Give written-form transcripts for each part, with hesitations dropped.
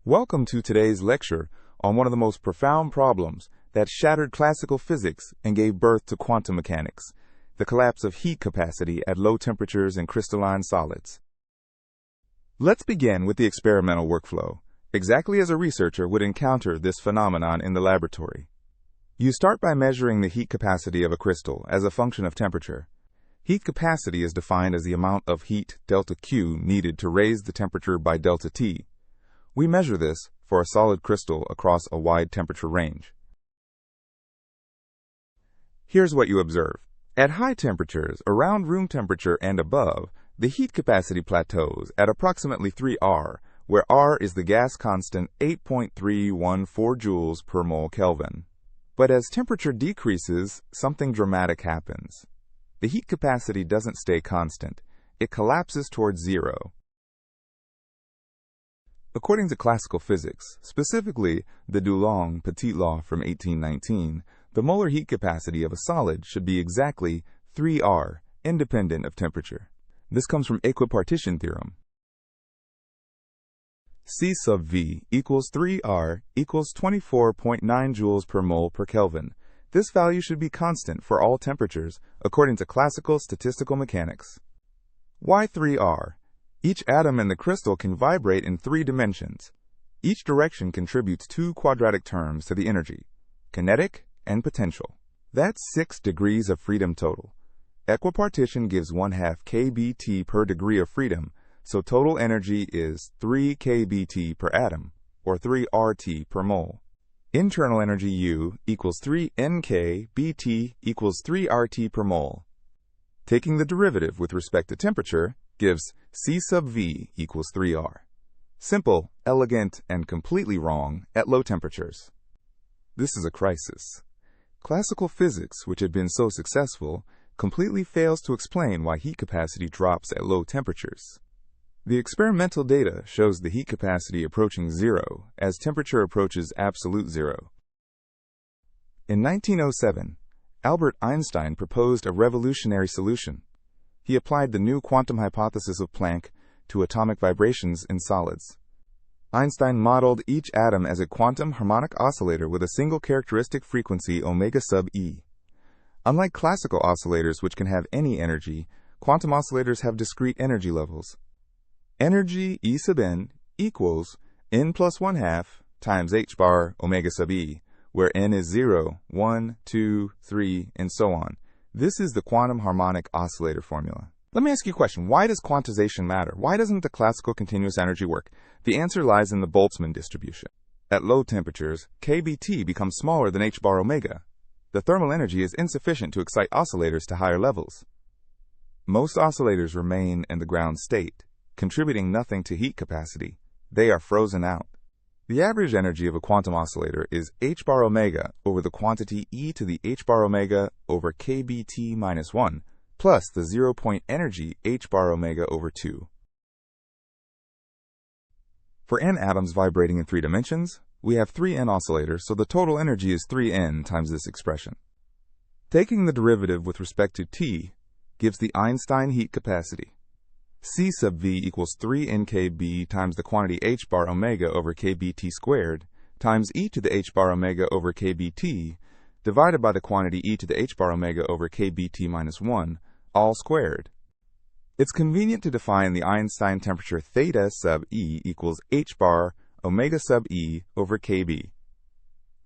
Welcome to today's lecture on one of the most profound problems that shattered classical physics and gave birth to quantum mechanics, the collapse of heat capacity at low temperatures in crystalline solids. Let's begin with the experimental workflow, exactly as a researcher would encounter this phenomenon in the laboratory. You start by measuring the heat capacity of a crystal as a function of temperature. Heat capacity is defined as the amount of heat delta Q needed to raise the temperature by delta T. We measure this for a solid crystal across a wide temperature range. Here's what you observe. At high temperatures, around room temperature and above, the heat capacity plateaus at approximately 3 R, where R is the gas constant 8.314 joules per mole Kelvin. But as temperature decreases, something dramatic happens. The heat capacity doesn't stay constant. It collapses towards zero. According to classical physics, specifically the Dulong Petit law from 1819, the molar heat capacity of a solid should be exactly 3 R, independent of temperature. This comes from equipartition theorem. C sub V equals 3 R equals 24.9 joules per mole per Kelvin. This value should be constant for all temperatures, according to classical statistical mechanics. Why 3 R? Each atom in the crystal can vibrate in 3 dimensions. Each direction contributes 2 quadratic terms to the energy, kinetic and potential. That's 6 degrees of freedom total. Equipartition gives 1/2 kBt per degree of freedom, so total energy is 3 kBt per atom, or 3 RT per mole. Internal energy U equals 3 NkBt equals 3 RT per mole. Taking the derivative with respect to temperature gives C sub V equals 3 R. Simple, elegant, and completely wrong at low temperatures. This is a crisis. Classical physics, which had been so successful, completely fails to explain why heat capacity drops at low temperatures. The experimental data shows the heat capacity approaching zero as temperature approaches absolute zero. In 1907, Albert Einstein proposed a revolutionary solution. He applied the new quantum hypothesis of Planck to atomic vibrations in solids. Einstein modeled each atom as a quantum harmonic oscillator with a single characteristic frequency omega sub e. Unlike classical oscillators, which can have any energy, quantum oscillators have discrete energy levels. Energy E sub n equals n plus 1/2 times h bar omega sub e, where n is 0, 1, 2, 3, and so on. This is the quantum harmonic oscillator formula. Let me ask you a question. Why does quantization matter? Why doesn't the classical continuous energy work? The answer lies in the Boltzmann distribution. At low temperatures, kBt becomes smaller than h bar omega. The thermal energy is insufficient to excite oscillators to higher levels. Most oscillators remain in the ground state, contributing nothing to heat capacity. They are frozen out. The average energy of a quantum oscillator is h bar omega over the quantity e to the h bar omega over kBt minus 1, plus the 0-point energy h bar omega over 2. For n atoms vibrating in 3 dimensions, we have 3n oscillators, so the total energy is 3n times this expression. Taking the derivative with respect to T gives the Einstein heat capacity. C sub V equals 3 NkB times the quantity h bar omega over kBt squared times e to the h bar omega over kBt divided by the quantity e to the h bar omega over kBt minus 1, all squared. It's convenient to define the Einstein temperature theta sub E equals h bar omega sub E over kB.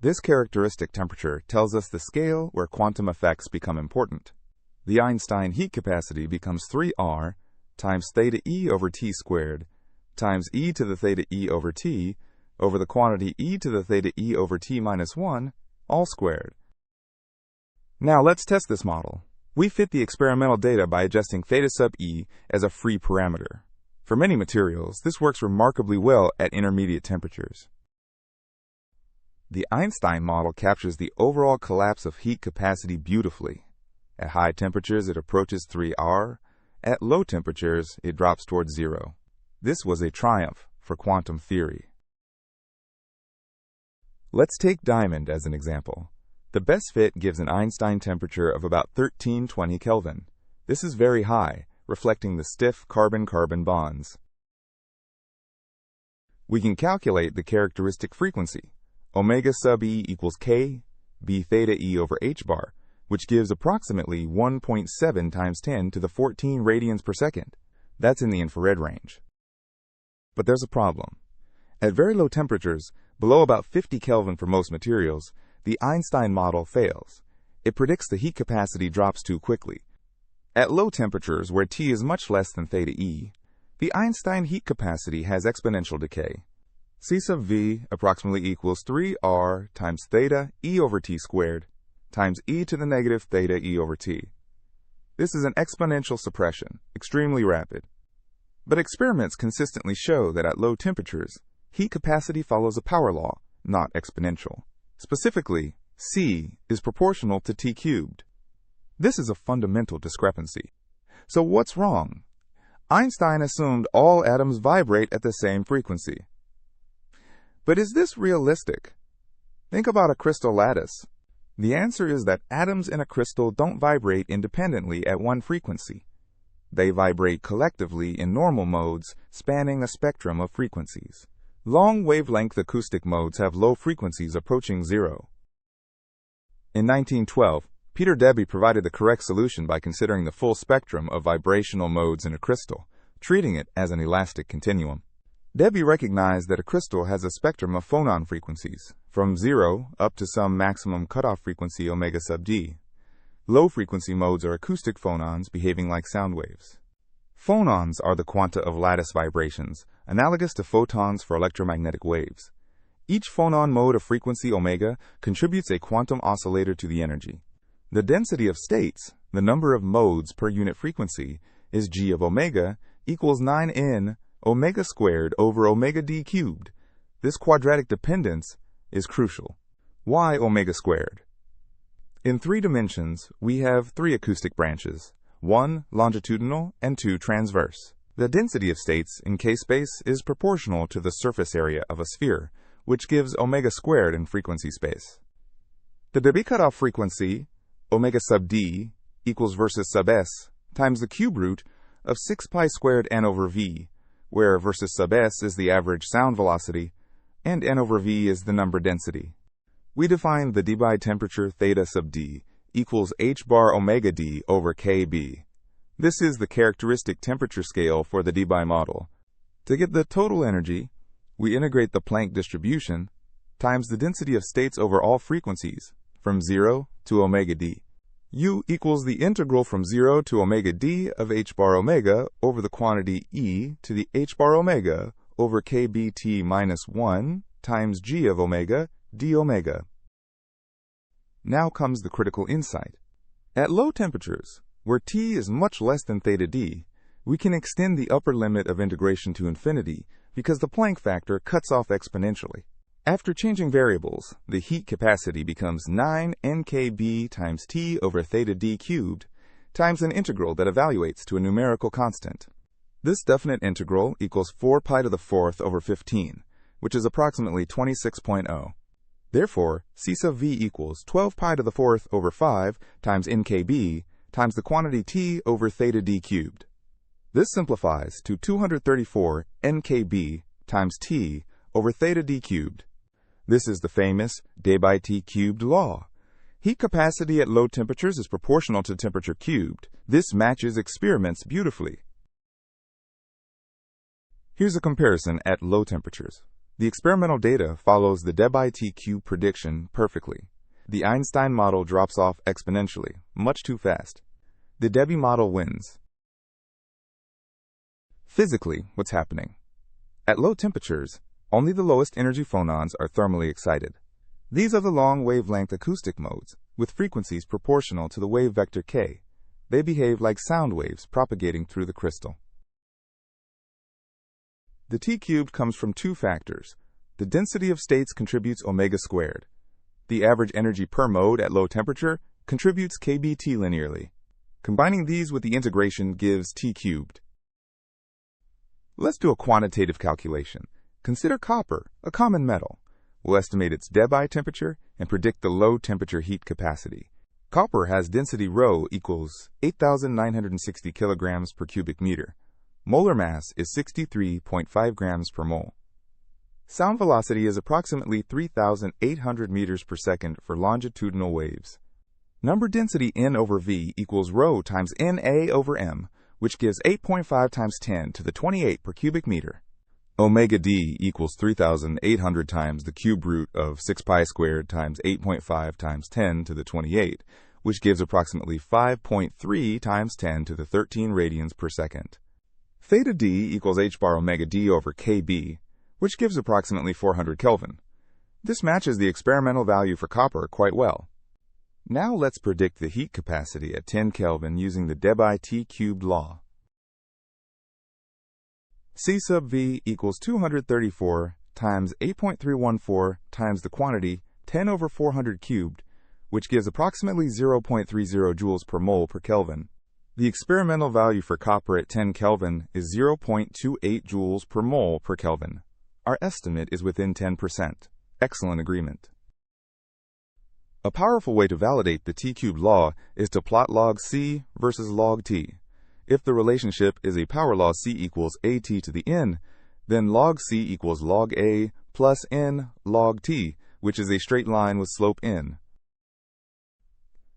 This characteristic temperature tells us the scale where quantum effects become important. The Einstein heat capacity becomes 3 R times theta E over T squared times e to the theta E over T over the quantity e to the theta E over T minus 1, all squared. Now let's test this model. We fit the experimental data by adjusting theta sub E as a free parameter. For many materials, this works remarkably well at intermediate temperatures. The Einstein model captures the overall collapse of heat capacity beautifully. At high temperatures, it approaches 3 R. At low temperatures, it drops towards zero. This was a triumph for quantum theory. Let's take diamond as an example. The best fit gives an Einstein temperature of about 1320 Kelvin. This is very high, reflecting the stiff carbon-carbon bonds. We can calculate the characteristic frequency, omega sub e equals k b theta e over h bar, which gives approximately 1.7 times 10 to the 14 radians per second. That's in the infrared range. But there's a problem. At very low temperatures, below about 50 Kelvin for most materials, the Einstein model fails. It predicts the heat capacity drops too quickly. At low temperatures, where T is much less than theta E, the Einstein heat capacity has exponential decay. C sub V approximately equals 3R times theta E over T squared times e to the negative theta E over T. This is an exponential suppression, extremely rapid. But experiments consistently show that at low temperatures, heat capacity follows a power law, not exponential. Specifically, C is proportional to T cubed. This is a fundamental discrepancy. So what's wrong? Einstein assumed all atoms vibrate at the same frequency. But is this realistic? Think about a crystal lattice. The answer is that atoms in a crystal don't vibrate independently at one frequency. They vibrate collectively in normal modes spanning a spectrum of frequencies. Long-wavelength acoustic modes have low frequencies approaching zero. In 1912, Debye provided the correct solution by considering the full spectrum of vibrational modes in a crystal, treating it as an elastic continuum. Debye recognized that a crystal has a spectrum of phonon frequencies, from 0 up to some maximum cutoff frequency omega sub d. Low-frequency modes are acoustic phonons behaving like sound waves. Phonons are the quanta of lattice vibrations, analogous to photons for electromagnetic waves. Each phonon mode of frequency omega contributes a quantum oscillator to the energy. The density of states, the number of modes per unit frequency, is g of omega equals 9n omega squared over omega d cubed. This quadratic dependence is crucial. Why omega squared? In 3 dimensions, we have 3 acoustic branches, 1 longitudinal and 2 transverse. The density of states in k-space is proportional to the surface area of a sphere, which gives omega squared in frequency space. The Debye cutoff frequency, omega sub d, equals versus sub s, times the cube root of 6 pi squared n over v, where versus sub s is the average sound velocity, and n over v is the number density. We define the Debye temperature theta sub d equals h bar omega d over kb. This is the characteristic temperature scale for the Debye model. To get the total energy, we integrate the Planck distribution times the density of states over all frequencies, from 0 to omega d. U equals the integral from 0 to omega d of h bar omega over the quantity e to the h bar omega over kbt minus 1 times g of omega d omega. Now comes the critical insight. At low temperatures, where T is much less than theta d, we can extend the upper limit of integration to infinity because the Planck factor cuts off exponentially. After changing variables, the heat capacity becomes 9 nkb times T over theta d cubed times an integral that evaluates to a numerical constant. This definite integral equals 4 pi to the 4th over 15, which is approximately 26.0. Therefore, C sub v equals 12 pi to the 4th over 5 times nkb times the quantity T over theta d cubed. This simplifies to 234 nkb times T over theta d cubed. This is the famous Debye T cubed law. Heat capacity at low temperatures is proportional to temperature cubed. This matches experiments beautifully. Here's a comparison at low temperatures. The experimental data follows the Debye T cube prediction perfectly. The Einstein model drops off exponentially, much too fast. The Debye model wins. Physically, what's happening? At low temperatures, only the lowest energy phonons are thermally excited. These are the long-wavelength acoustic modes, with frequencies proportional to the wave vector k. They behave like sound waves propagating through the crystal. The T cubed comes from 2 factors. The density of states contributes omega squared. The average energy per mode at low temperature contributes kBT linearly. Combining these with the integration gives T cubed. Let's do a quantitative calculation. Consider copper, a common metal. We'll estimate its Debye temperature and predict the low temperature heat capacity. Copper has density ρ equals 8,960 kilograms per cubic meter. Molar mass is 63.5 grams per mole. Sound velocity is approximately 3,800 meters per second for longitudinal waves. Number density N over V equals rho times NA over M, which gives 8.5 times 10 to the 28 per cubic meter. Omega D equals 3,800 times the cube root of 6 pi squared times 8.5 times 10 to the 28, which gives approximately 5.3 times 10 to the 13 radians per second. Theta D equals h bar omega D over Kb, which gives approximately 400 Kelvin. This matches the experimental value for copper quite well. Now let's predict the heat capacity at 10 Kelvin using the Debye T-cubed law. C sub V equals 234 times 8.314 times the quantity 10 over 400 cubed, which gives approximately 0.30 joules per mole per Kelvin. The experimental value for copper at 10 Kelvin is 0.28 joules per mole per Kelvin. Our estimate is within 10%. Excellent agreement. A powerful way to validate the T-cubed law is to plot log C versus log T. If the relationship is a power law C equals AT to the N, then log C equals log A plus N log T, which is a straight line with slope N.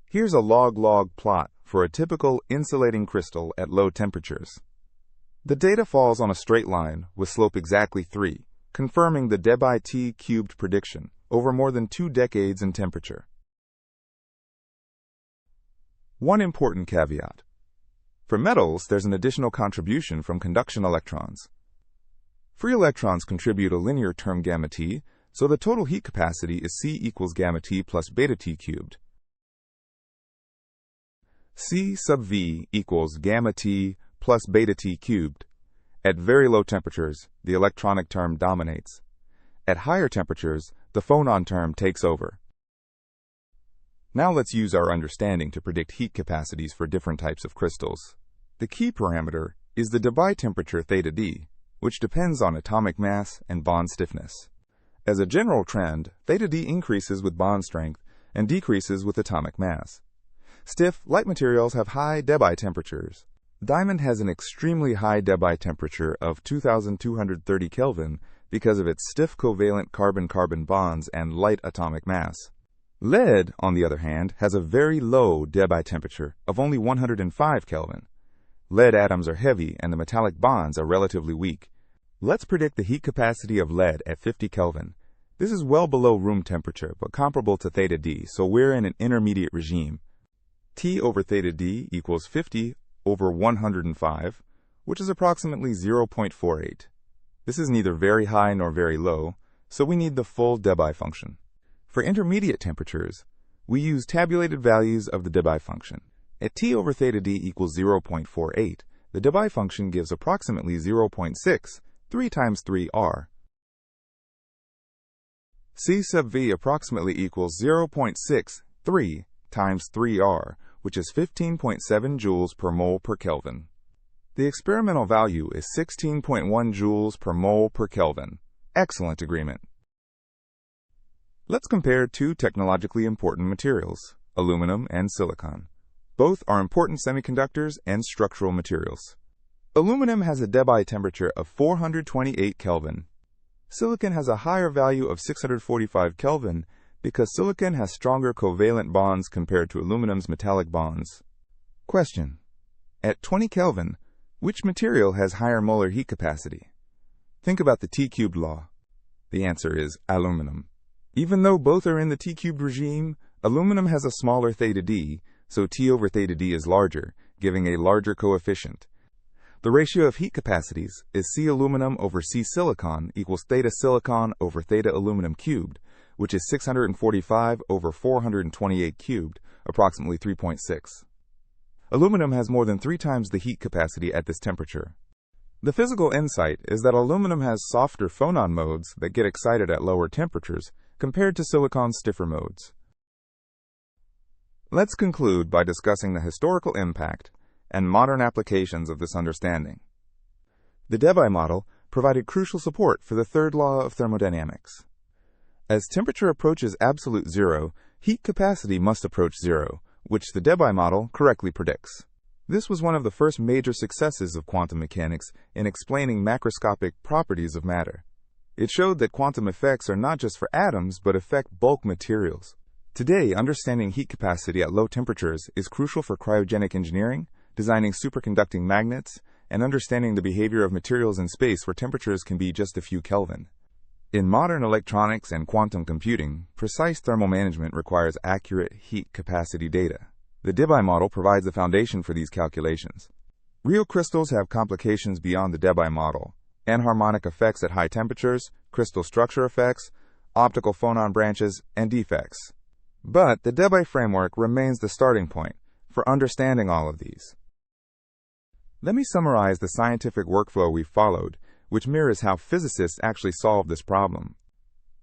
Here's a log-log plot for a typical insulating crystal at low temperatures. The data falls on a straight line with slope exactly 3, confirming the Debye T-cubed prediction over more than 2 decades in temperature. One important caveat. For metals, there's an additional contribution from conduction electrons. Free electrons contribute a linear term gamma T, so the total heat capacity is C equals gamma T plus beta T cubed. C sub V equals gamma T plus beta T cubed. At very low temperatures, the electronic term dominates. At higher temperatures, the phonon term takes over. Now let's use our understanding to predict heat capacities for different types of crystals. The key parameter is the Debye temperature theta D, which depends on atomic mass and bond stiffness. As a general trend, theta D increases with bond strength and decreases with atomic mass. Stiff, light materials have high Debye temperatures. Diamond has an extremely high Debye temperature of 2,230 Kelvin because of its stiff covalent carbon-carbon bonds and light atomic mass. Lead, on the other hand, has a very low Debye temperature of only 105 Kelvin. Lead atoms are heavy and the metallic bonds are relatively weak. Let's predict the heat capacity of lead at 50 Kelvin. This is well below room temperature, but comparable to theta D, so we're in an intermediate regime. T over theta D equals 50 over 105, which is approximately 0.48. This is neither very high nor very low, so we need the full Debye function. For intermediate temperatures, we use tabulated values of the Debye function. At T over theta D equals 0.48, the Debye function gives approximately 0.6, 3 times 3R. C sub V approximately equals 0.63 times 3R, which is 15.7 joules per mole per Kelvin. The experimental value is 16.1 joules per mole per Kelvin. Excellent agreement. Let's compare two technologically important materials, aluminum and silicon. Both are important semiconductors and structural materials. Aluminum has a Debye temperature of 428 Kelvin. Silicon has a higher value of 645 Kelvin because silicon has stronger covalent bonds compared to aluminum's metallic bonds. Question: at 20 Kelvin, which material has higher molar heat capacity? Think about the T-cubed law. The answer is aluminum. Even though both are in the T-cubed regime, aluminum has a smaller theta D, so T over theta D is larger, giving a larger coefficient. The ratio of heat capacities is C aluminum over C silicon equals theta silicon over theta aluminum cubed, which is 645 over 428 cubed, approximately 3.6. Aluminum has more than 3 times the heat capacity at this temperature. The physical insight is that aluminum has softer phonon modes that get excited at lower temperatures compared to silicon's stiffer modes. Let's conclude by discussing the historical impact and modern applications of this understanding. The Debye model provided crucial support for the third law of thermodynamics. As temperature approaches absolute zero, heat capacity must approach zero, which the Debye model correctly predicts. This was one of the first major successes of quantum mechanics in explaining macroscopic properties of matter. It showed that quantum effects are not just for atoms, but affect bulk materials. Today, understanding heat capacity at low temperatures is crucial for cryogenic engineering, designing superconducting magnets, and understanding the behavior of materials in space where temperatures can be just a few Kelvin. In modern electronics and quantum computing, precise thermal management requires accurate heat capacity data. The Debye model provides the foundation for these calculations. Real crystals have complications beyond the Debye model: anharmonic effects at high temperatures, crystal structure effects, optical phonon branches, and defects. But the Debye framework remains the starting point for understanding all of these. Let me summarize the scientific workflow we followed, which mirrors how physicists actually solve this problem.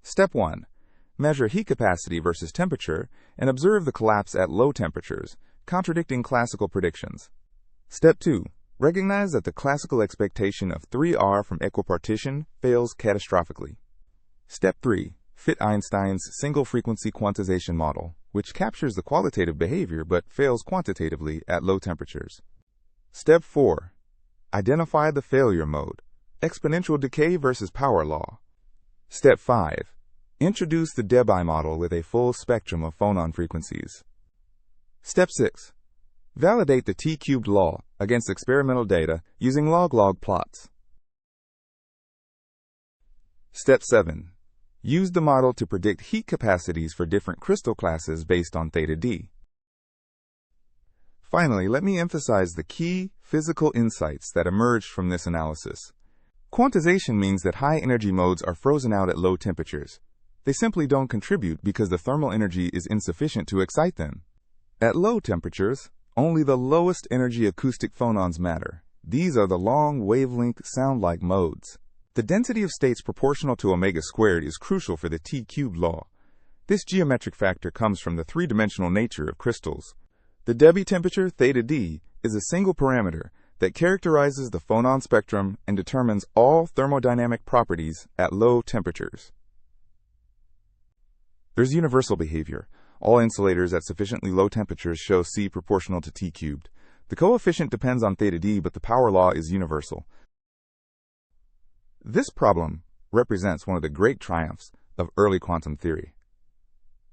Step 1. Measure heat capacity versus temperature and observe the collapse at low temperatures, contradicting classical predictions. Step 2. Recognize that the classical expectation of 3R from equipartition fails catastrophically. Step 3. Fit Einstein's single-frequency quantization model, which captures the qualitative behavior but fails quantitatively at low temperatures. Step 4. Identify the failure mode: exponential decay versus power law. Step 5. Introduce the Debye model with a full spectrum of phonon frequencies. Step 6. Validate the T-cubed law against experimental data using log-log plots. Step 7. Use the model to predict heat capacities for different crystal classes based on theta d. Finally, let me emphasize the key physical insights that emerged from this analysis. Quantization means that high-energy modes are frozen out at low temperatures. They simply don't contribute because the thermal energy is insufficient to excite them. At low temperatures, only the lowest energy acoustic phonons matter. These are the long-wavelength sound-like modes. The density of states proportional to omega squared is crucial for the T-cubed law. This geometric factor comes from the three-dimensional nature of crystals. The Debye temperature, theta d, is a single parameter that characterizes the phonon spectrum and determines all thermodynamic properties at low temperatures. There's universal behavior. All insulators at sufficiently low temperatures show C proportional to T cubed. The coefficient depends on theta d, but the power law is universal. This problem represents one of the great triumphs of early quantum theory.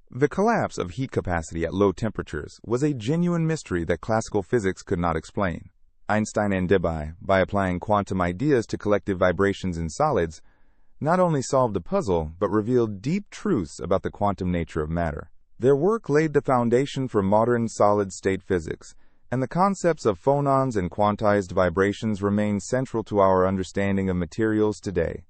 The collapse of heat capacity at low temperatures was a genuine mystery that classical physics could not explain. Einstein and Debye, by applying quantum ideas to collective vibrations in solids, not only solved the puzzle, but revealed deep truths about the quantum nature of matter. Their work laid the foundation for modern solid-state physics, and the concepts of phonons and quantized vibrations remain central to our understanding of materials today.